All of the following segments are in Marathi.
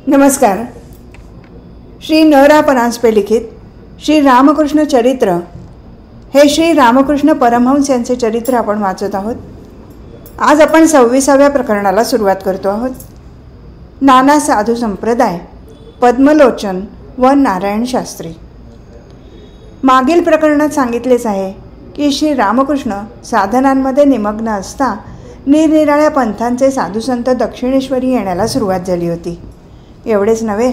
नमस्कार. श्री न रा परांजपे लिखित श्री रामकृष्ण चरित्र हे श्री रामकृष्ण परमहंस यांचे चरित्र आपण वाचत आहोत. आज आपण 26व्या प्रकरणाला सुरुवात करतो आहोत. नाना साधू संप्रदाय, पद्मलोचन व नारायण शास्त्री. मागील प्रकरणात सांगितलेच आहे की श्री रामकृष्ण साधनांमध्ये निमग्न असता निरनिराळ्या पंथांचे साधुसंत दक्षिणेश्वरी येण्याला सुरुवात झाली होती. एवढेच नव्हे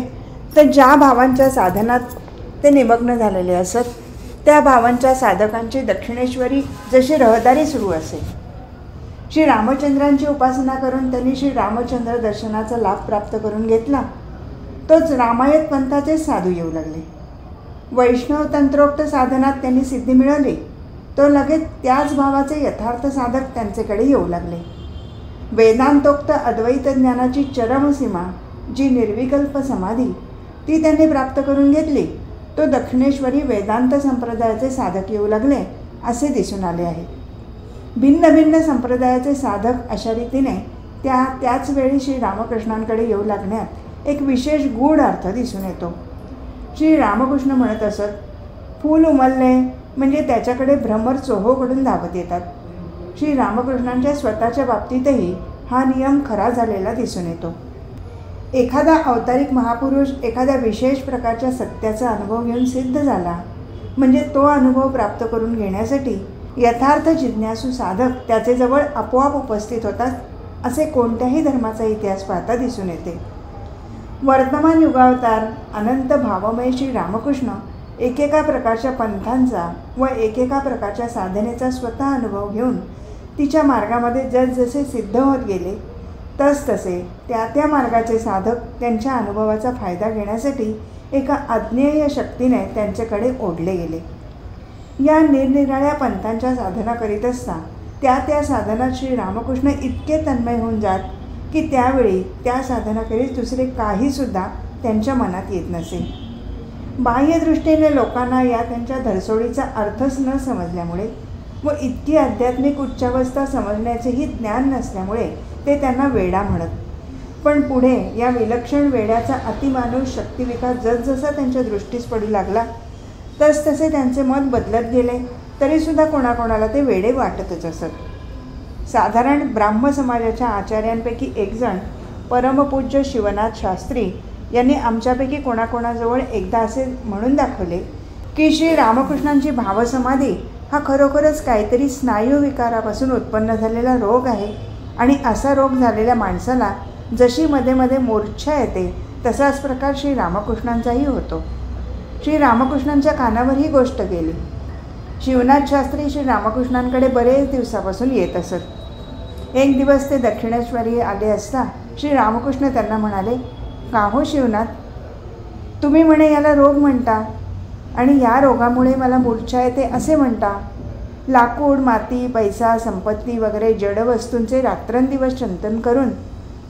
तर ज्या भावांच्या साधनात ते निमग्न झालेले असत त्या भावांच्या साधकांची दक्षिणेश्वरी जशी रहदारी सुरू असे. श्री रामचंद्रांची उपासना करून त्यांनी श्री रामचंद्र दर्शनाचा लाभ प्राप्त करून घेतला. तोच रामायत पंथाचे साधू येऊ लागले. वैष्णव तंत्रोक्त साधनात त्यांनी सिद्धी मिळवली तो लगेच त्याच भावाचे यथार्थ साधक त्यांच्याकडे येऊ लागले. वेदांतोक्त अद्वैत ज्ञानाची चरमसीमा जी निर्विकल्प समाधी ती त्यांनी प्राप्त करून घेतली. तो दक्षिणेश्वरी वेदांत संप्रदायाचे साधक येऊ लागले असे दिसून आले आहे. भिन्न भिन्न संप्रदायाचे साधक अशा रीतीने त्याच वेळी श्री रामकृष्णांकडे येऊ लागण्यात एक विशेष गूढ अर्थ दिसून येतो. श्री रामकृष्ण म्हणत असत, फूल उमलले म्हणजे त्याच्याकडे भ्रमर चोहोकडून धावत येतात. श्री रामकृष्णांच्या स्वतःच्या बाबतीतही हा नियम खरा झालेला दिसून येतो. एखादा अवतारिक महापुरुष एखाद्या विशेष प्रकारच्या सत्याचा अनुभव घेऊन सिद्ध झाला म्हणजे तो अनुभव प्राप्त करून घेण्यासाठी यथार्थ जिज्ञासू साधक त्याचे जवळ आपोआप उपस्थित होतात असे कोणत्याही धर्माचा इतिहास पाहता दिसून येते. वर्तमान युगावतार अनंत भावमय श्री रामकृष्ण एकेका प्रकारच्या पंथांचा व एकेका प्रकारच्या साधनेचा स्वतः अनुभव घेऊन तिच्या मार्गामध्ये जसजसे सिद्ध होत गेले तसतसे त्या मार्गाचे साधक त्यांच्या अनुभवाचा फायदा घेण्यासाठी एका अज्ञेय शक्तीने त्यांच्याकडे ओढले गेले. या निरनिराळ्या पंथांच्या साधना करीत असता त्या साधनात श्री रामकृष्ण इतके तन्मय होऊन जात की त्यावेळी त्या साधनाखेरीज दुसरे काहीसुद्धा त्यांच्या मनात येत नसे. बाह्यदृष्टीने लोकांना या त्यांच्या धरसोडीचा अर्थच न समजल्यामुळे व इतकी आध्यात्मिक उच्चावस्था समजण्याचेही ज्ञान नसल्यामुळे ते त्यांना वेडा म्हणत. पण पुढे या विलक्षण वेड्याचा अतिमानुष शक्तिविकास जसजसा त्यांच्या दृष्टीस पडू लागला तसतसे त्यांचे मत बदलत गेले तरीसुद्धा कोणाकोणाला ते वेडे वाटतच असत. साधारण ब्राह्म समाजाच्या आचार्यांपैकी एकजण परमपूज्य शिवनाथ शास्त्री यांनी आमच्यापैकी कोणाकोणाजवळ एकदा असे म्हणून दाखवले की श्री रामकृष्णांची भावसमाधी हा खरोखरच काहीतरी स्नायूविकारापासून उत्पन्न झालेला रोग आहे आणि असा रोग झालेल्या माणसाला जशी मध्ये मध्ये मूर्छा येते तसाच प्रकार श्री रामकृष्णांचाही होतो. श्री रामकृष्णांच्या कानावर ही गोष्ट गेली. शिवनाथ शास्त्री श्री रामकृष्णांकडे बरेच दिवसापासून येत असत. एक दिवस ते दक्षिणेश्वरी आले असता श्री रामकृष्ण त्यांना म्हणाले, का हो शिवनाथ, तुम्ही म्हणे याला रोग म्हणता आणि या रोगामुळे मला मूर्छा येते असे म्हणता. लाकूड, माती, पैसा, संपत्ती वगैरे जड वस्तूंचे रात्रंदिवस चिंतन करून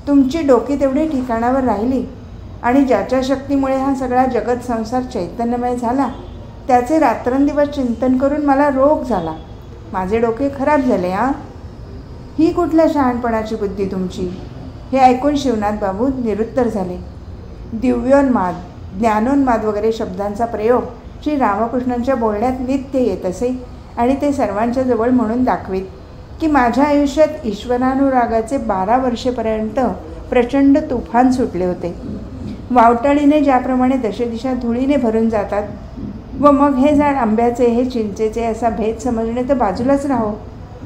तुमची डोकी तेवढी ठिकाणावर राहिली आणि ज्याच्या शक्तीमुळे हा सगळा जगत संसार चैतन्यमय झाला त्याचे रात्रंदिवस चिंतन करून मला रोग झाला. माझे डोके खराब झाले. ही कुठल्या शहाणपणाची बुद्धी तुमची. हे ऐकून शिवनाथ बाबू निरुत्तर झाले. दिव्योन्माद, ज्ञानोन्माद वगैरे शब्दांचा प्रयोग श्री रामकृष्णांच्या बोलण्यात नित्य येत असे आणि ते सर्वांच्या जवळ म्हणून दाखवीत की माझ्या आयुष्यात ईश्वरानुरागाचे 12 वर्षेपर्यंत प्रचंड तुफान सुटले होते. वावटाळीने ज्याप्रमाणे दशदिशा धुळीने भरून जातात व मग हे झाड आंब्याचे, हे चिंचेचे असा भेद समजणे तर बाजूलाच राहो,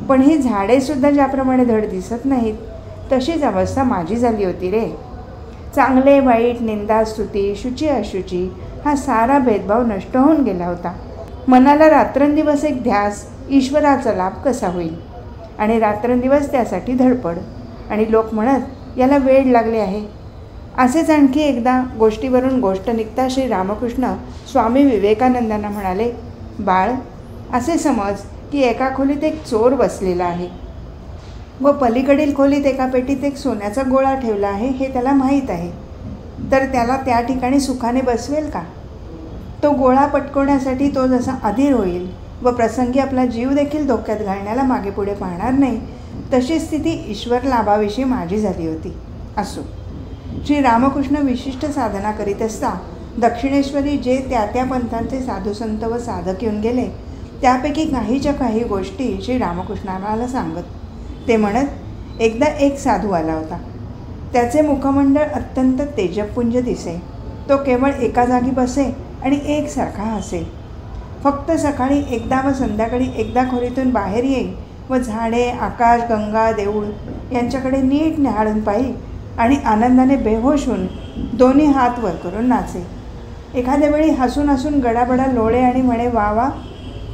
पण ही झाडेसुद्धा ज्याप्रमाणे धड दिसत नाहीत तशीच अवस्था माझी झाली होती रे. चांगले वाईट, निंदा स्तुती, शुची अशुची हा सारा भेदभाव नष्ट होऊन गेला होता. मनाला रात्रंदिवस एक ध्यास, ईश्वराचा लाभ कसा होईल आणि रात्रंदिवस त्यासाठी धडपड आणि लोक म्हणत याला वेड लागले आहे. असेच आणखी एकदा गोष्टीवरून गोष्ट निघता श्री रामकृष्ण स्वामी विवेकानंदांना म्हणाले, बाळ, असे समज की एका खोलीत एक चोर बसलेला आहे व पलीकडील खोलीत एका पेटीत एक सोन्याचा गोळा ठेवला आहे हे त्याला माहीत आहे. तर त्याला त्या ठिकाणी सुखाने बसवेल का? तो गोळा पटकवण्यासाठी तो जसा अधीर होईल व प्रसंगी आपला जीव देखील धोक्यात घालण्याला मागे पुढे पाहणार नाही तशी स्थिती ईश्वर लाभाविषयी माझी झाली होती. असो, श्री रामकृष्ण विशिष्ट साधना करीत असता दक्षिणेश्वरी जे त्या त्या पंथांचे साधुसंत व साधक येऊन गेले त्यापैकी काहीच्या काही गोष्टी श्री रामकृष्णाला सांगत. ते म्हणत, एकदा एक साधू आला होता. त्याचे मुखमंडळ अत्यंत तेजपुंज दिसे. तो केवळ एका जागी बसे आणि एकसारखा हसे. फक्त सकाळी एकदा व संध्याकाळी एकदा खोलीतून बाहेर येई व झाडे, आकाश, गंगा, देऊळ यांच्याकडे नीट निहाळून पाही आणि आनंदाने बेहोश होऊन दोन्ही हात वर करून नाचे. एखाद्या वेळी हसून हसून गडाबडा लोळे आणि म्हणे, वा वा,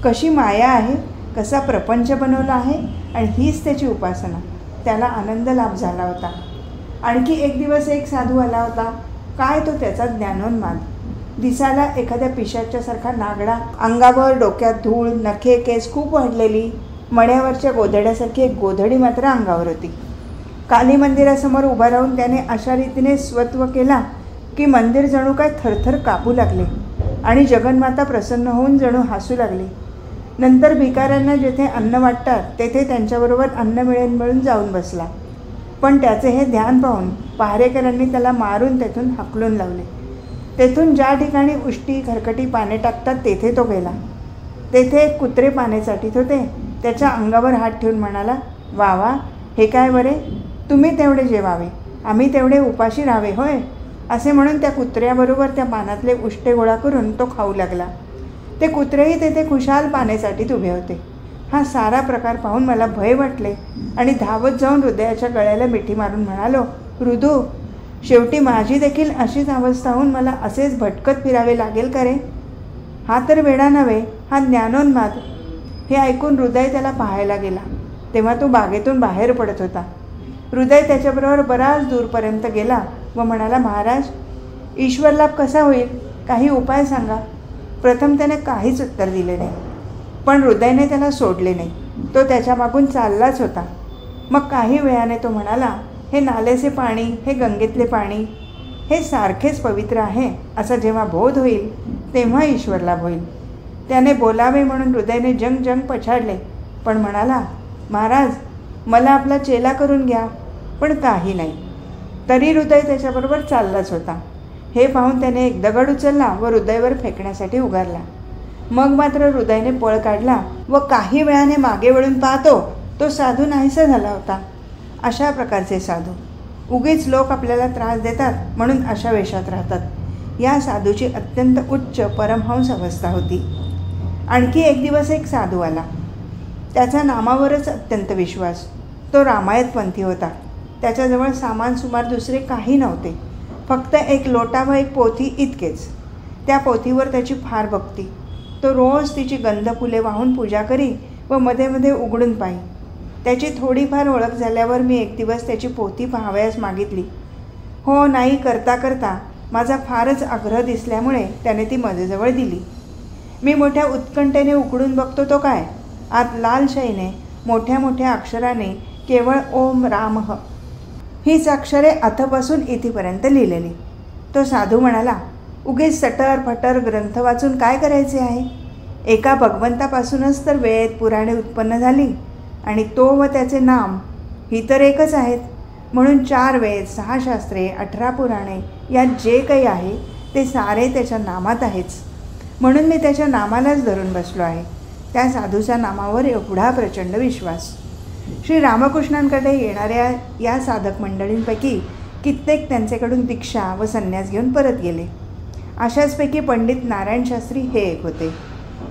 कशी माया आहे, कसा प्रपंच बनवला आहे आणि हीच त्याची उपासना. त्याला आनंद लाभ झाला होता. आणखी एक दिवस एक साधू आला होता. काय तो त्याचा ज्ञानोन्माद. दिसायला एखाद्या पिशाच्यासारखा नागडा, अंगावर डोक्यात धूळ, नखे, केस खूप वाढलेली, मण्यावरच्या गोधड्यासारखी एक गोधडी मात्र अंगावर होती. काली मंदिरासमोर उभा राहून त्याने अशा रीतीने स्वत्व केला की मंदिर जणू काय थरथर कापू लागले आणि जगन्माता प्रसन्न होऊन जणू हसू लागली. नंतर भिकाऱ्यांना जेथे अन्न वाटतात तेथे त्यांच्याबरोबर अन्न मिळून मिळून जाऊन बसला. पण त्याचे हे ध्यान पाहून पहारेकरांनी त्याला मारून तेथून हाकलून लावले. तेथून ज्या ठिकाणी उष्टी खरकटी पाने टाकतात तेथे तो गेला. तेथे एक कुत्रे पाने चाटीत होते. त्याच्या अंगावर हात ठेवून म्हणाला, वा वा, हे काय बरे, तुम्ही तेवढे जेवावे, आम्ही तेवढे उपाशी राहावे होय. असे म्हणून त्या कुत्र्याबरोबर त्या पानातले उष्टे गोळा करून तो खाऊ लागला. ते कुत्रेही तेथे खुशाल पाने चाटीत उभे होते. हा सारा प्रकार पाहून मला भय वाटले आणि धावत जाऊन हृदयाच्या गळ्याला मिठी मारून म्हणालो, हृदू, शेवटी माझी देखील अशीच अवस्था होऊन मला असेच भटकत फिरावे लागेल का रे. हा तर वेडा नव्हे, हा ज्ञानोन्माद. हे ऐकून हृदय त्याला पाहायला गेला. तेव्हा तो बागेतून बाहेर पडत होता. हृदय त्याच्याबरोबर बराच दूरपर्यंत गेला व म्हणाला, महाराज, ईश्वरलाभ कसा होईल, काही उपाय सांगा. प्रथम त्याने काहीच उत्तर दिले नाही. पण हृदयने त्याला सोडले नाही. तो त्याच्या मागून चाललाच होता. मग काही वेळाने तो म्हणाला, हे नालेचे पाणी, हे गंगेतले पाणी, हे सारखेच पवित्र आहे असा जेव्हा बोध होईल तेव्हा ईश्वरलाभ होईल. त्याने बोलावे म्हणून हृदयने जंग जंग पछाडले, पण म्हणाला, महाराज, मला आपला चेला करून घ्या. पण काही नाही. तरी हृदय त्याच्याबरोबर चाललाच होता. हे पाहून त्याने एक दगड उचलला व हृदयवर फेकण्यासाठी उगारला. मग मात्र हृदयने पळ काढला व काही वेळाने मागे वळून पाहतो तो साधू नाहीसा झाला होता. अशा प्रकारचे साधू उगीच लोक आपल्याला त्रास देतात म्हणून अशा वेशात राहतात. या साधूची अत्यंत उच्च परमहंस अवस्था होती. आणखी एक दिवस एक साधू आला. त्याचा नामावरच अत्यंत विश्वास. तो रामायतपंथी होता. त्याच्याजवळ सामान सुमार दुसरे काही नव्हते. फक्त एक लोटा व एक पोथी इतकेच. त्या पोथीवर त्याची फार भक्ती. तो रोज तिची गंध फुले वाहून पूजा करी व मध्ये मध्ये उघडून पाही. त्याची थोडीफार ओळख झाल्यावर मी एक दिवस त्याची पोथी पाहावयास मागितली. हो नाही करता करता माझा फारच आग्रह दिसल्यामुळे त्याने ती माझ्याजवळ दिली. मी मोठ्या उत्कंठेने उघडून बघतो तो काय, आत लाल शाईने मोठ्या मोठ्या अक्षराने केवळ ओम रामः हीच अक्षरे अथपासून इथेपर्यंत लिहिलेली. तो साधू म्हणाला, उगीच सटर फटर ग्रंथ वाचून काय करायचे आहे. एका भगवंतापासूनच तर वेद पुराणे उत्पन्न झाली आणि तो व त्याचे नाम ही तर एकच आहेत. म्हणून 4 वेद, 6 शास्त्रे, 18 पुराणे यात जे काही आहे ते सारे त्याच्या नामात आहेच. म्हणून मी त्याच्या नामालाच धरून बसलो आहे. त्या साधूच्या नामावर एवढा प्रचंड विश्वास. श्री रामकृष्णांकडे येणाऱ्या या साधक मंडळींपैकी कित्येक त्यांच्याकडून दीक्षा व संन्यास घेऊन परत गेले. अशाचपैकी पंडित नारायण शास्त्री हे एक होते.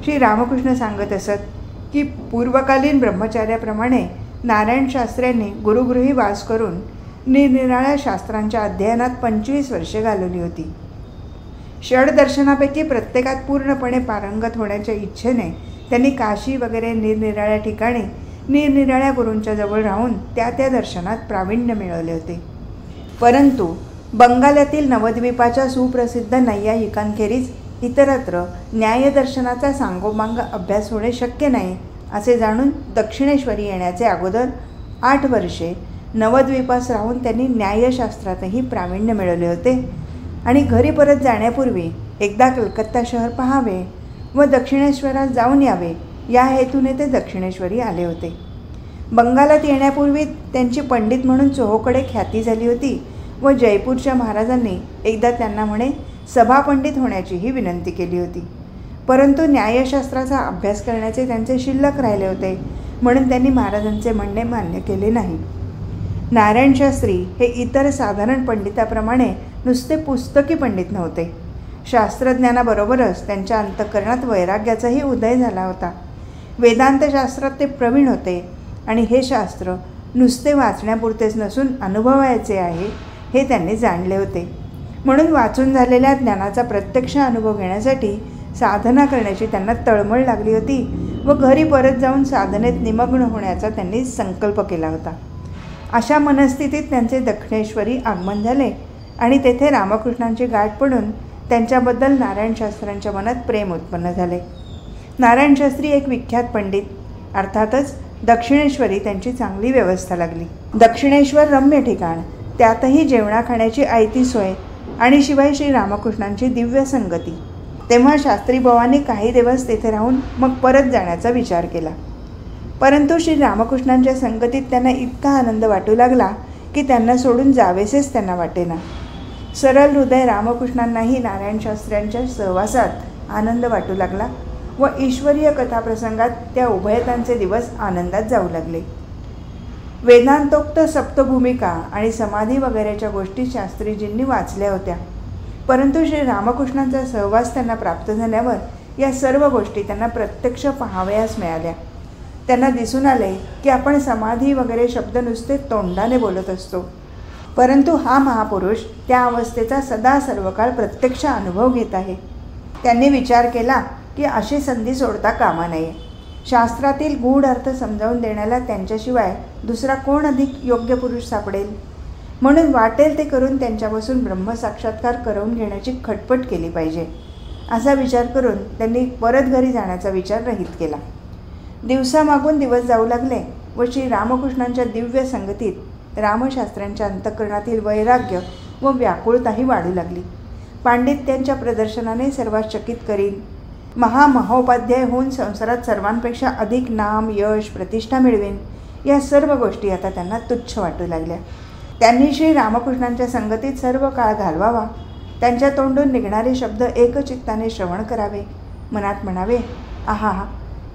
श्री रामकृष्ण सांगत असत की पूर्वकालीन ब्रह्मचार्याप्रमाणे नारायण शास्त्र्यांनी गुरुगृही वास करून निरनिराळ्या शास्त्रांच्या अध्ययनात 25 वर्षे घालवली होती. षडदर्शनापैकी प्रत्येकात पूर्णपणे पारंगत होण्याच्या इच्छेने त्यांनी काशी वगैरे निरनिराळ्या ठिकाणी निरनिराळ्या गुरूंच्या जवळ राहून त्या त्या दर्शनात प्रावीण्य मिळवले होते. परंतु बंगालातील नवद्वीपाच्या सुप्रसिद्ध नैयायिकांखेरीज इतरत्र न्यायदर्शनाचा सांगोपांग अभ्यास होणे शक्य नाही असे जाणून दक्षिणेश्वरी येण्याचे अगोदर 8 वर्षे नवद्वीपास राहून त्यांनी न्यायशास्त्रातही प्रावीण्य मिळवले होते आणि घरी परत जाण्यापूर्वी एकदा कलकत्ता शहर पाहावे व दक्षिणेश्वरात जाऊन यावे या हेतूने ते दक्षिणेश्वरी आले होते. बंगालात येण्यापूर्वी त्यांची पंडित म्हणून चोहोकडे ख्याती झाली होती व जयपूरच्या महाराजांनी एकदा त्यांना म्हणे सभापंडित होण्याचीही विनंती केली होती. परंतु न्यायशास्त्राचा अभ्यास करण्याचे त्यांचे शिल्लक राहिले होते, म्हणून त्यांनी महाराजांचे म्हणणे मान्य केले नाही. नारायण शास्त्री हे इतर साधारण पंडिताप्रमाणे नुसते पुस्तकी पंडित नव्हते. शास्त्रज्ञानाबरोबरच त्यांच्या अंतःकरणात वैराग्याचाही उदय झाला होता. वेदांतशास्त्रात ते प्रवीण होते आणि हे शास्त्र नुसते वाचण्यापुरतेच नसून अनुभवायचे आहे हे त्यांनी जाणले होते. म्हणून वाचून झालेल्या ज्ञानाचा प्रत्यक्ष अनुभव घेण्यासाठी साधना करण्याची त्यांना तळमळ लागली होती व घरी परत जाऊन साधनेत निमग्न होण्याचा त्यांनी संकल्प केला होता. अशा मनस्थितीत त्यांचे दक्षिणेश्वरी आगमन झाले आणि तेथे रामकृष्णांची गाठ पडून त्यांच्याबद्दल नारायणशास्त्र्यांच्या मनात प्रेम उत्पन्न झाले. नारायणशास्त्री एक विख्यात पंडित, अर्थातच दक्षिणेश्वरी त्यांची चांगली व्यवस्था लागली. दक्षिणेश्वर रम्य ठिकाण, त्यातही जेवणा खाण्याची आयती सोय आणि शिवाय श्री रामकृष्णांची दिव्य संगती. तेव्हा शास्त्रीभावांनी काही दिवस तेथे राहून मग परत जाण्याचा विचार केला. परंतु श्री रामकृष्णांच्या संगतीत त्यांना इतका आनंद वाटू लागला की त्यांना सोडून जावेसेच त्यांना वाटेना. सरळ हृदय रामकृष्णांनाही नारायणशास्त्र्यांच्या सहवासात आनंद वाटू लागला व ईश्वरीय कथाप्रसंगात त्या उभयतांचे दिवस आनंदात जाऊ लागले. वेदांतोक्त सप्तभूमिका आणि समाधी वगैरेच्या गोष्टी शास्त्रीजींनी वाचल्या होत्या, परंतु श्री रामकृष्णांचा सहवास त्यांना प्राप्त झाल्यावर या सर्व गोष्टी त्यांना प्रत्यक्ष पाहावयास मिळाल्या. त्यांना दिसून आले की आपण समाधी वगैरे शब्द नुसते तोंडाने बोलत असतो, परंतु हा महापुरुष त्या अवस्थेचा सदा सर्व काळ प्रत्यक्ष अनुभव घेत आहे. त्यांनी विचार केला की अशी संधी सोडता कामा नये. शास्त्रातील गूढ अर्थ समजावून देण्याला त्यांच्याशिवाय दुसरा कोण अधिक योग्य पुरुष सापडेल. म्हणून वाटेल ते करून त्यांच्यापासून ब्रह्मसाक्षात्कार करवून घेण्याची खटपट केली पाहिजे, असा विचार करून त्यांनी परत घरी जाण्याचा विचार रहित केला. दिवसामागून दिवस जाऊ लागले व श्री रामकृष्णांच्या दिव्य संगतीत रामशास्त्र्यांच्या अंतःकरणातील वैराग्य व व्याकुळताही वाढू लागली. पांडित्यांच्या प्रदर्शनाने सर्वात चकित करीन, महामहोपाध्याय होऊन संसारात सर्वांपेक्षा अधिक नाम, यश, प्रतिष्ठा मिळवेन, या सर्व गोष्टी आता त्यांना तुच्छ वाटू लागल्या. त्यांनी श्री रामकृष्णांच्या संगतीत सर्व काळ घालवावा, त्यांच्या तोंडून निघणारे शब्द एकचित्ताने श्रवण करावे, मनात म्हणावे, आहा,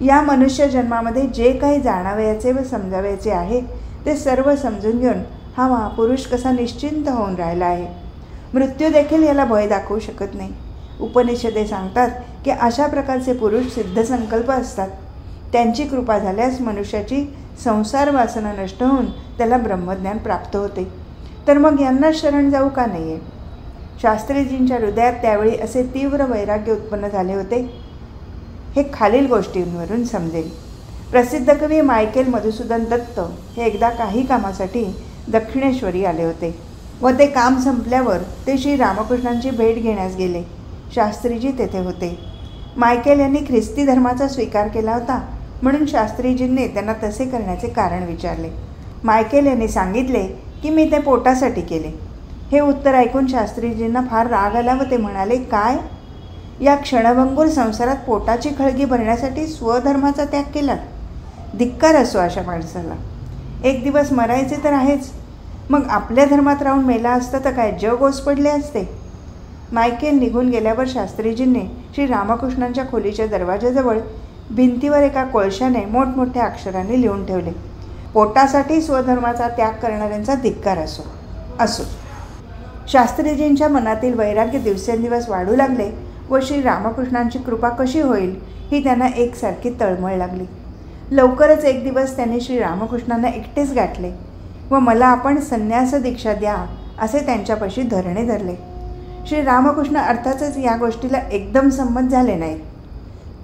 या मनुष्य जन्मामध्ये जे काही जाणावयाचे व समजावयाचे आहे ते सर्व समजून घेऊन हा महापुरुष कसा निश्चिंत होऊन राहिला आहे. मृत्यू देखील याला भय दाखवू शकत नाही. उपनिषदे सांगतात की अशा प्रकारचे पुरुष सिद्धसंकल्प असतात. त्यांची कृपा झाल्यास मनुष्याची संसार वासना नष्ट होऊन त्याला ब्रह्मज्ञान प्राप्त होते. तर मग यांना शरण जाऊ का नाही आहे. शास्त्रीजींच्या हृदयात त्यावेळी असे तीव्र वैराग्य उत्पन्न झाले होते हे खालील गोष्टींवरून समजेल. प्रसिद्ध कवी मायकेल मधुसूदन दत्त हे एकदा काही कामासाठी दक्षिणेश्वरी आले होते व ते काम संपल्यावर ते श्री रामकृष्णांची भेट घेण्यास गेले. शास्त्रीजी तेथे होते. मायकेल यांनी ख्रिस्ती धर्माचा स्वीकार केला होता, म्हणून शास्त्रीजींनी त्यांना तसे करण्याचे कारण विचारले. मायकेल यांनी सांगितले की मी ते पोटासाठी केले. हे उत्तर ऐकून शास्त्रीजींना फार राग आला व ते म्हणाले, काय, या क्षणभंगूर संसारात पोटाची खळगी भरण्यासाठी स्वधर्माचा त्याग केला? धिक्कार असो अशा माणसाला. एक दिवस मरायचे तर आहेच, मग आपल्या धर्मात राहून मेला असता तर काय जग ओस पडले असते. मायकेल निघून गेल्यावर शास्त्रीजींनी श्री रामकृष्णांच्या खोलीच्या दरवाजाजवळ भिंतीवर एका कोळशाने मोठमोठ्या अक्षरांनी लिहून ठेवले, पोटासाठी स्वधर्माचा त्याग करणाऱ्यांचा धिक्कार असो. असो. शास्त्रीजींच्या मनातील वैराग्य दिवसेंदिवस वाढू लागले व श्री रामकृष्णांची कृपा कशी होईल ही त्यांना एकसारखी तळमळ लागली. लवकरच एक दिवस त्यांनी श्री रामकृष्णांना एकटेच गाठले व मला आपण संन्यास दीक्षा द्या असे त्यांच्यापाशी धरणे धरले. श्री रामकृष्ण अर्थातच या गोष्टीला एकदम संमत झाले नाहीत,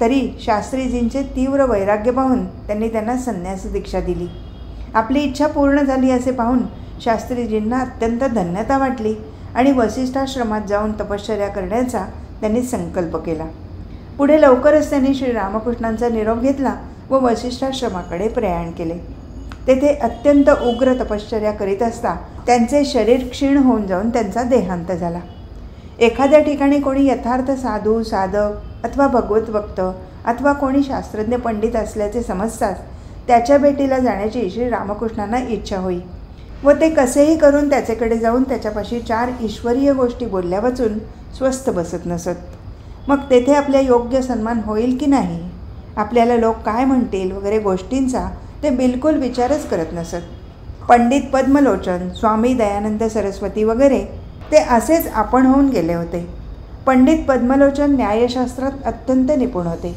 तरी शास्त्रीजींचे तीव्र वैराग्य पाहून त्यांनी त्यांना संन्यास दीक्षा दिली. आपली इच्छा पूर्ण झाली असे पाहून शास्त्रीजींना अत्यंत धन्यता वाटली आणि वसिष्ठाश्रमात जाऊन तपश्चर्या करण्याचा त्यांनी संकल्प केला. पुढे लवकरच त्यांनी श्री रामकृष्णांचा निरोप घेतला व वसिष्ठाश्रमाकडे प्रयाण केले. तेथे अत्यंत उग्र तपश्चर्या करीत असता त्यांचे शरीर क्षीण होऊन जाऊन त्यांचा देहांत झाला. एखाद्या ठिकाणी कोणी यथार्थ साधू, साधक अथवा भगवत भक्त अथवा कोणी शास्त्रज्ञ पंडित असल्याचे समजताच त्याच्या भेटीला जाण्याची श्री रामकृष्णांना इच्छा होई. व ते कसेही करून त्याच्याकडे जाऊन त्याच्यापाशी 4 ईश्वरीय गोष्टी बोलल्या वाचून स्वस्थ बसत नसत. मग तेथे आपल्या योग्य सन्मान होईल की नाही, आपल्याला लोक काय म्हणतील वगैरे गोष्टींचा ते बिलकुल विचारच करत नसत. पंडित पद्मलोचन, स्वामी दयानंद सरस्वती वगैरे ते असेच आपण होऊन गेले होते. पंडित पद्मलोचन न्यायशास्त्रात अत्यंत निपुण होते.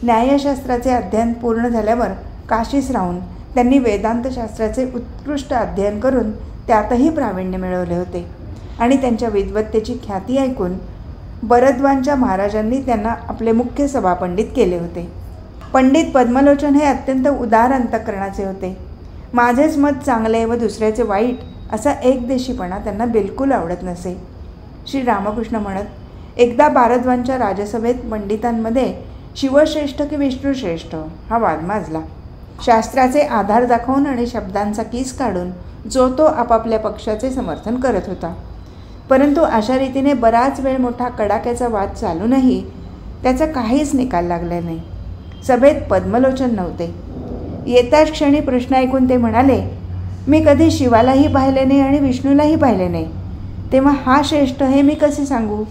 न्यायशास्त्राचे अध्ययन पूर्ण झाल्यावर काशीस राहून त्यांनी वेदांतशास्त्राचे उत्कृष्ट अध्ययन करून त्यातही प्रावीण्य मिळवले होते आणि त्यांच्या विद्वत्तेची ख्याती ऐकून बरद्वांच्या महाराजांनी त्यांना आपले मुख्य सभापंडित केले होते. पंडित पद्मलोचन हे अत्यंत उदार अंतःकरणाचे होते. माझेच मत चांगले व दुसऱ्याचे वाईट असा एकदेशीपणा त्यांना बिलकुल आवडत नसे. श्री रामकृष्ण म्हणत, एकदा भारद्वांच्या राजसभेत पंडितांमध्ये शिवश्रेष्ठ की विष्णुश्रेष्ठ हा वाद माजला. शास्त्राचे आधार दाखवून आणि शब्दांचा कीस काढून जो तो आपापल्या पक्षाचे समर्थन करत होता. परंतु अशा रीतीने बराच वेळ मोठा कडाक्याचा वाद चालूनही त्याचा काहीच निकाल लागला नाही. सभेत पद्मलोचन नव्हते. येताच क्षणी प्रश्न ऐकून ते म्हणाले, मी कधी शिवालाही पाहिले नाही आणि विष्णूलाही पाहिले नाही, तेव्हा हा श्रेष्ठ हे मी कसे सांगू.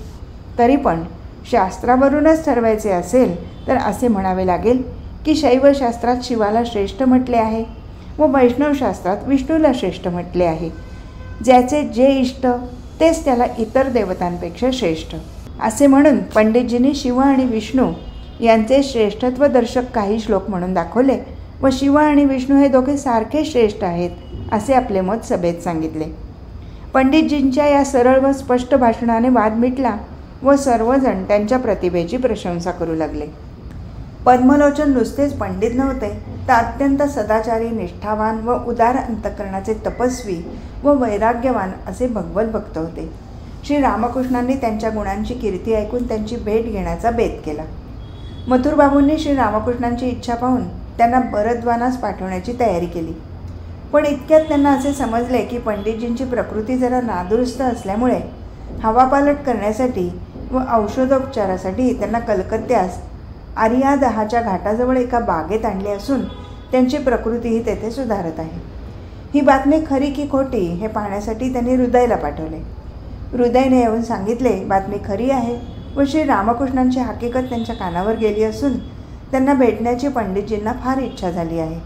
तरी पण शास्त्रावरूनच ठरवायचे असेल तर असे म्हणावे लागेल की शैवशास्त्रात शिवाला श्रेष्ठ म्हटले आहे व वैष्णवशास्त्रात विष्णूला श्रेष्ठ म्हटले आहे. ज्याचे जे इष्ट तेच त्याला इतर देवतांपेक्षा श्रेष्ठ असे म्हणून पंडितजींनी शिव आणि विष्णू यांचे श्रेष्ठत्वदर्शक काही श्लोक म्हणून दाखवले व शिव आणि विष्णू हे दोघे सारखे श्रेष्ठ आहेत असे आपले मत सभेत सांगितले. पंडितजींच्या या सरळ व स्पष्ट भाषणाने वाद मिटला व सर्वजण त्यांच्या प्रतिभेची प्रशंसा करू लागले. पद्मलोचन नुसतेच पंडित नव्हते तर अत्यंत सदाचारी, निष्ठावान व उदार अंतःकरणाचे तपस्वी व वैराग्यवान असे भगवत भक्त होते. श्री रामकृष्णांनी त्यांच्या गुणांची कीर्ती ऐकून त्यांची भेट घेण्याचा बेत केला. मथुरबाबूंनी श्री रामकृष्णांची इच्छा पाहून त्यांना बरद्वानास पाठवण्याची तयारी केली. पण इतक्यात त्यांना असे समजले की पंडितजींची प्रकृती जरा नादुरुस्त असल्यामुळे हवापालट करण्यासाठी व औषधोपचारासाठी त्यांना कलकत्त्यास आर्यादहाच्या घाटाजवळ एका बागेत आणले असून त्यांची प्रकृतीही तेथे सुधारत आहे. ही बातमी खरी की खोटी हे पाहण्यासाठी त्यांनी हृदयला पाठवले. हृदयने येऊन सांगितले बातमी खरी आहे व श्री रामकृष्णांची हकीकत त्यांच्या कानावर गेली असून त्यांना भेटण्याची पंडितजींना फार इच्छा झाली आहे.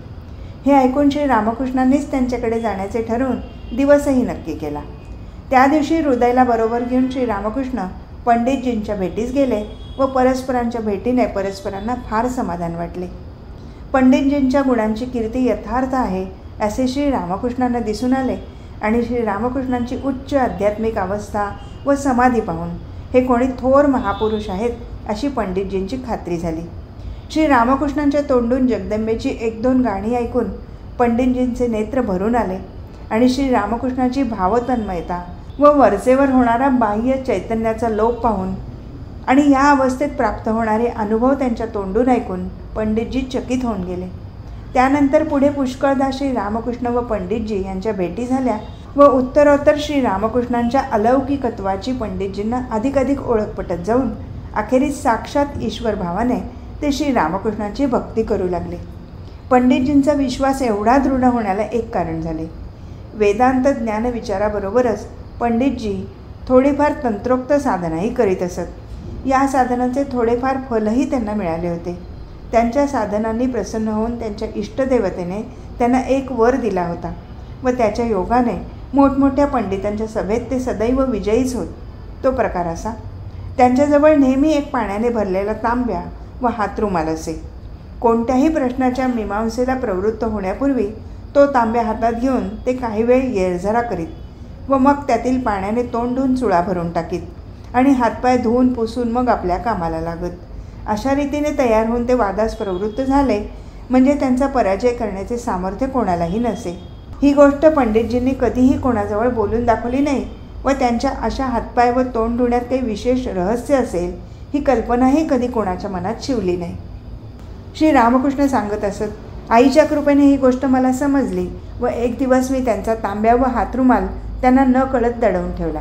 हे ऐकून श्री रामकृष्णांनीच त्यांच्याकडे जाण्याचे ठरवून दिवसही नक्की केला. त्या दिवशी हृदयला बरोबर घेऊन श्री रामकृष्ण पंडितजींच्या भेटीस गेले व परस्परांच्या भेटीने परस्परांना फार समाधान वाटले. पंडितजींच्या गुणांची कीर्ती यथार्थ आहे असे श्री रामकृष्णांना दिसून आले आणि श्री रामकृष्णांची उच्च आध्यात्मिक अवस्था व समाधी पाहून हे कोणी थोर महापुरुष आहेत अशी पंडितजींची खात्री झाली. श्री रामकृष्णांच्या तोंडून जगदंबेची 1-2 गाणी ऐकून पंडितजींचे नेत्र भरून आले आणि श्री रामकृष्णाची भावतन्मयता व वरचेवर होणारा बाह्य चैतन्याचा लोप पाहून आणि या अवस्थेत प्राप्त होणारे अनुभव त्यांच्या तोंडून ऐकून पंडितजी चकित होऊन गेले. त्यानंतर पुढे पुष्कळदा श्री रामकृष्ण व पंडितजी यांच्या भेटी झाल्या व उत्तरोत्तर श्री रामकृष्णांच्या अलौकिकत्वाची पंडितजींना अधिकाधिक ओळख पटत जाऊन अखेरीस साक्षात ईश्वर भावाने ते श्री रामकृष्णांची भक्ती करू लागले. पंडितजींचा विश्वास एवढा दृढ होण्याला एक कारण झाले. वेदांत ज्ञान विचाराबरोबरच पंडितजी थोडीफार तंत्रोक्त साधनाही करीत असत. या साधनांचे थोडेफार फलही त्यांना मिळाले होते. त्यांच्या साधनांनी प्रसन्न होऊन त्यांच्या इष्टदेवतेने त्यांना एक वर दिला होता व त्याच्या योगाने मोठमोठ्या पंडितांच्या सभेत ते सदैव विजयीच होत. तो प्रकार असा, त्यांच्याजवळ नेहमी एक पाण्याने भरलेला तांब्या व हातरुमाल असे. कोणत्याही प्रश्नाच्या मीमांसेला प्रवृत्त होण्यापूर्वी तो तांब्या हातात घेऊन ते काही वेळ येरझारा करीत व मग त्यातील पाण्याने तोंड धुवून चुळा भरून टाकीत आणि हातपाय धुवून पुसून मग आपल्या कामाला लागत. अशा रीतीने तयार होऊन ते वादास प्रवृत्त झाले म्हणजे त्यांचा पराजय करण्याचे सामर्थ्य कोणालाही नसे. ही गोष्ट पंडितजींनी कधीही कोणाजवळ बोलून दाखवली नाही व त्यांच्या अशा हातपाय व तोंड धुण्यात काही विशेष रहस्य असेल ही कल्पनाही कधी कोणाच्या मनात शिवली नाही. श्री रामकृष्ण सांगत असत, आईच्या कृपेने ही गोष्ट मला समजली व एक दिवस मी त्यांचा तांब्या व हातरुमाल त्यांना न कळत दडवून ठेवला.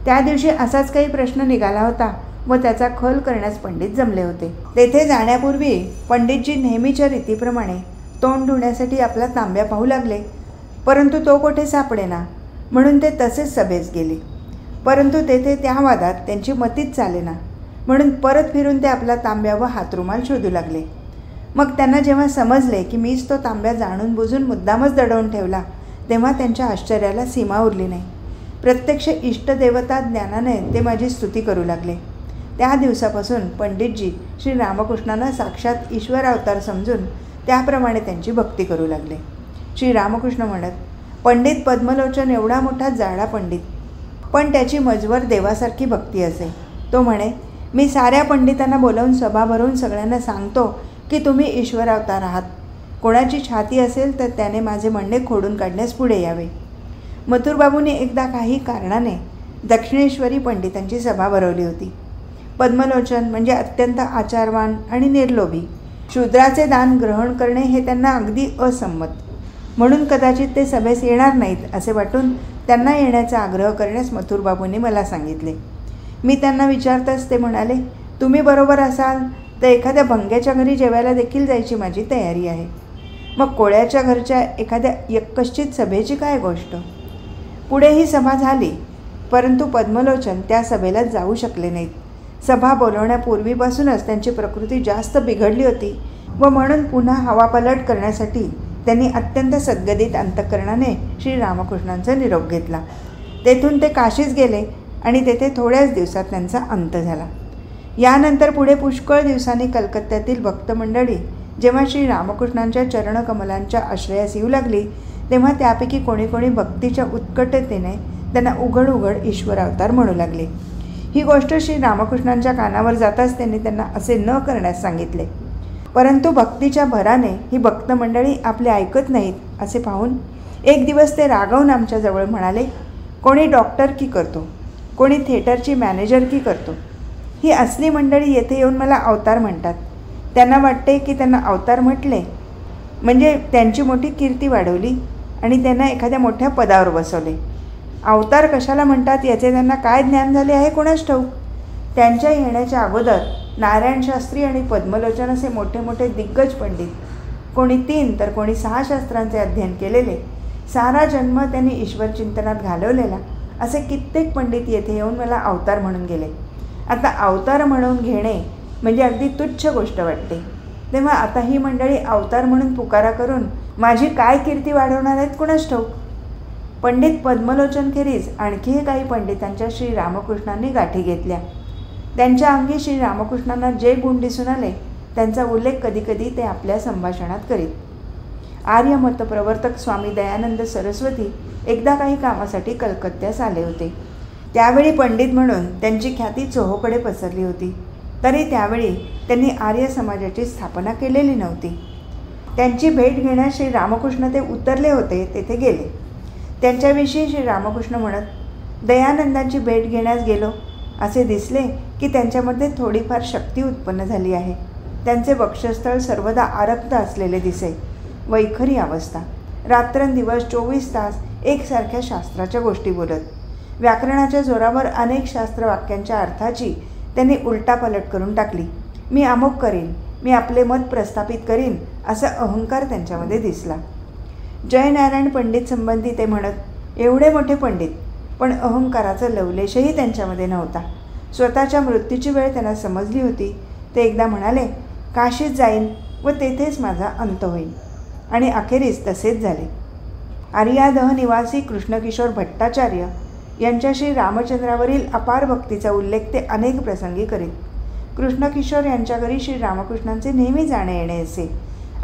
त्या दिवशी असाच काही प्रश्न निघाला होता व त्याचा खल करण्यास पंडित जमले होते. तेथे जाण्यापूर्वी पंडितजी नेहमीच्या रीतीप्रमाणे तोंड धुण्यासाठी आपला तांब्या पाहू लागले परंतु तो कोठे सापडेना, म्हणून ते तसेच सभेस गेले. परंतु तेथे त्या वादात त्यांची मतीच चालेना, म्हणून परत फिरून ते आपला तांब्या व हातरुमाल शोधू लागले. मग त्यांना जेव्हा समजले की मीच तो तांब्या जाणून बुजून मुद्दामच दडवून ठेवला, तेव्हा त्यांच्या आश्चर्याला सीमा उरली नाही. प्रत्यक्ष इष्टदेवता ज्ञानाने ते माझी स्तुती करू लागले. त्या दिवसापासून पंडितजी श्री रामकृष्णांना साक्षात ईश्वर अवतार समजून त्याप्रमाणे त्यांची भक्ती करू लागले. श्री रामकृष्ण म्हणत, पंडित पद्मलोचन एवढा मोठा जाडा पंडित, पण त्याची मजवर देवासारखी भक्ती असे. तो म्हणे, मी साऱ्या पंडितांना बोलावून सभा भरून सगळ्यांना सांगतो की तुम्ही ईश्वर अवतार आहात. कोणाची छाती असेल तर त्याने माझे म्हणणे खोडून काढण्यास पुढे यावे. मथुरबाबूंनी एकदा काही कारणाने दक्षिणेश्वरी पंडितांची सभा भरवली होती. पद्मलोचन म्हणजे अत्यंत आचारवान आणि निर्लोभी. शूद्राचे दान ग्रहण करणे हे त्यांना अगदी असंमत, म्हणून कदाचित ते सभेस येणार नाहीत असे वाटून त्यांना येण्याचा आग्रह करण्यास मथुरबाबूंनी मला सांगितले. मी त्यांना विचारताच ते म्हणाले, तुम्ही बरोबर असाल तर एखाद्या भंग्याच्या घरी जेवायला देखील जायची माझी तयारी आहे. मग कोळ्याच्या घरच्या एखाद्या यक्कश्चित सभेची काय गोष्ट. पुढे ही सभा झाली, परंतु पद्मलोचन त्या सभेला जाऊ शकले नाहीत. सभा बोलवण्यापूर्वीपासूनच त्यांची प्रकृती जास्त बिघडली होती व म्हणून पुन्हा हवापलट करण्यासाठी त्यांनी अत्यंत सद्गदित अंतःकरणाने श्री रामकृष्णांचा निरोप घेतला. तेथून ते काशीस गेले आणि तेथे थोड्याच दिवसात त्यांचा अंत झाला. यानंतर पुढे पुष्कळ दिवसांनी कलकत्त्यातील भक्तमंडळी जेव्हा श्री रामकृष्णांच्या चरणकमलांच्या आश्रयास येऊ लागली, तेव्हा त्यापैकी कोणी कोणी भक्तीच्या उत्कटतेने त्यांना उघड उघड ईश्वर अवतार म्हणू लागले. ही गोष्ट श्री रामकृष्णांच्या कानावर जाताच त्यांनी त्यांना असे न करण्यास सांगितले. परंतु भक्तीच्या भराने ही भक्तमंडळी आपले ऐकत नाहीत असे पाहून एक दिवस ते रागावून आमच्याजवळ म्हणाले, कोणी डॉक्टर की करतो, कोणी थिएटरची मॅनेजर की करतो. ही असली मंडळी येथे येऊन मला अवतार म्हणतात. त्यांना वाटते की त्यांना अवतार म्हटले म्हणजे त्यांची मोठी कीर्ती वाढवली आणि त्यांना एखाद्या मोठ्या पदावर बसवले. अवतार कशाला म्हणतात याचे त्यांना काय ज्ञान झाले आहे कोणास ठाऊक. त्यांच्या येण्याच्या अगोदर नारायण शास्त्री आणि पद्मलोचन असे मोठे मोठे दिग्गज पंडित, कोणी 3 तर कोणी 6 शास्त्रांचे अध्ययन केलेले, सारा जन्म त्यांनी ईश्वरचिंतनात घालवलेला असे कित्येक पंडित येथे येऊन मला अवतार म्हणून गेले. आता अवतार म्हणून घेणे म्हणजे अगदी तुच्छ गोष्ट वाटते. तेव्हा आता ही मंडळी अवतार म्हणून पुकारा करून माझी काय कीर्ती वाढवणार आहेत कुणास ठाऊक. पंडित पद्मलोचनखेरीज आणखीही काही पंडितांच्या श्री रामकृष्णांनी गाठी घेतल्या. त्यांच्या अंगी श्री रामकृष्णांना जे गुण दिसून आले त्यांचा उल्लेख कधीकधी ते आपल्या संभाषणात करीत. आर्यमत प्रवर्तक स्वामी दयानंद सरस्वती एकदा काही कामासाठी कलकत्त्यास आले होते. त्यावेळी पंडित म्हणून त्यांची ख्याती चोहोकडे पसरली होती. तरी त्यावेळी त्यांनी आर्य समाजाची स्थापना केलेली नव्हती. त्यांची भेट घेण्यास श्री रामकृष्ण ते उतरले होते तेथे गेले. त्यांच्याविषयी श्री रामकृष्ण म्हणत, दयानंदांची भेट घेण्यास गेलो असे दिसले की त्यांच्यामध्ये थोडीफार शक्ती उत्पन्न झाली आहे. त्यांचे वक्षस्थळ सर्वदा आरक्त असलेले दिसे. वैखरी अवस्था. रात्रंदिवस 24 तास एकसारख्या शास्त्राच्या गोष्टी बोलत. व्याकरणाच्या जोरावर अनेक शास्त्रवाक्यांच्या अर्थाची त्यांनी उलटापलट करून टाकली. मी अमुक करीन, मी आपले मत प्रस्थापित करीन असा अहंकार त्यांच्यामध्ये दिसला. जयनारायण पंडित संबंधी ते म्हणत, एवढे मोठे पंडित पण अहंकाराचा लवलेशही त्यांच्यामध्ये नव्हता. स्वतःच्या मृत्यूची वेळ त्यांना समजली होती. ते एकदा म्हणाले, काशीत जाईन व तेथेच माझा अंत होईल. आणि अखेरीस तसेच झाले. आर्यादह निवासी कृष्णकिशोर भट्टाचार्य यांच्या श्री रामचंद्रावरील अपार भक्तीचा उल्लेख ते अनेक प्रसंगी करीत. कृष्णकिशोर यांच्या घरी श्री रामकृष्णांचे नेहमी जाणे येणे असे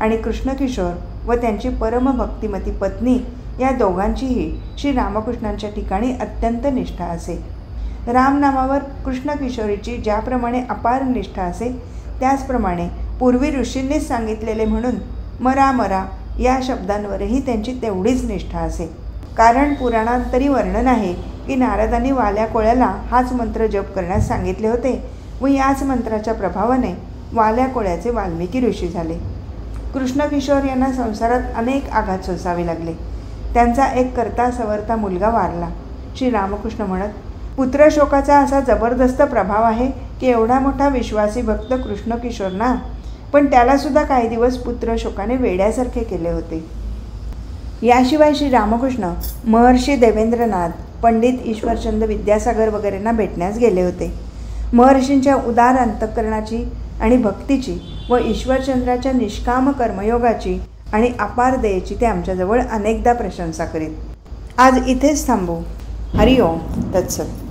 आणि कृष्णकिशोर व त्यांची परमभक्तिमती पत्नी या दोघांचीही श्री रामकृष्णांच्या ठिकाणी अत्यंत निष्ठा असे. रामनामावर कृष्णकिशोरीची ज्याप्रमाणे अपार निष्ठा असे त्याचप्रमाणे पूर्वी ऋषींनीच सांगितलेले म्हणून मरा मरा या शब्दांवरही त्यांची तेवढीच निष्ठा असे. कारण पुराणात तरी वर्णन आहे की नारदांनी वाल्या कोळ्याला हाच मंत्र जप करण्यास सांगितले होते व याच मंत्राच्या प्रभावाने वाल्या कोळ्याचे वाल्मिकी ऋषी झाले. कृष्णकिशोर यांना संसारात अनेक आघात सोसावे लागले. त्यांचा एक करता सवरता मुलगा वारला. श्री रामकृष्ण म्हणत, पुत्रशोकाचा असा जबरदस्त प्रभाव आहे की एवढा मोठा विश्वासी भक्त कृष्णकिशोर ना, पण त्यालासुद्धा काही दिवस पुत्रशोकाने वेड्यासारखे केले होते. याशिवाय श्री रामकृष्ण महर्षी देवेंद्रनाथ, पंडित ईश्वरचंद्र विद्यासागर वगैरेंना भेटण्यास गेले होते. महर्षींच्या उदार अंतःकरणाची आणि भक्तीची व ईश्वरचंद्राच्या निष्काम कर्मयोगाची आणि अपार दयेची ते आमच्याजवळ अनेकदा प्रशंसा करीत. आज इथेच थांबू. हरिओम तत्सत.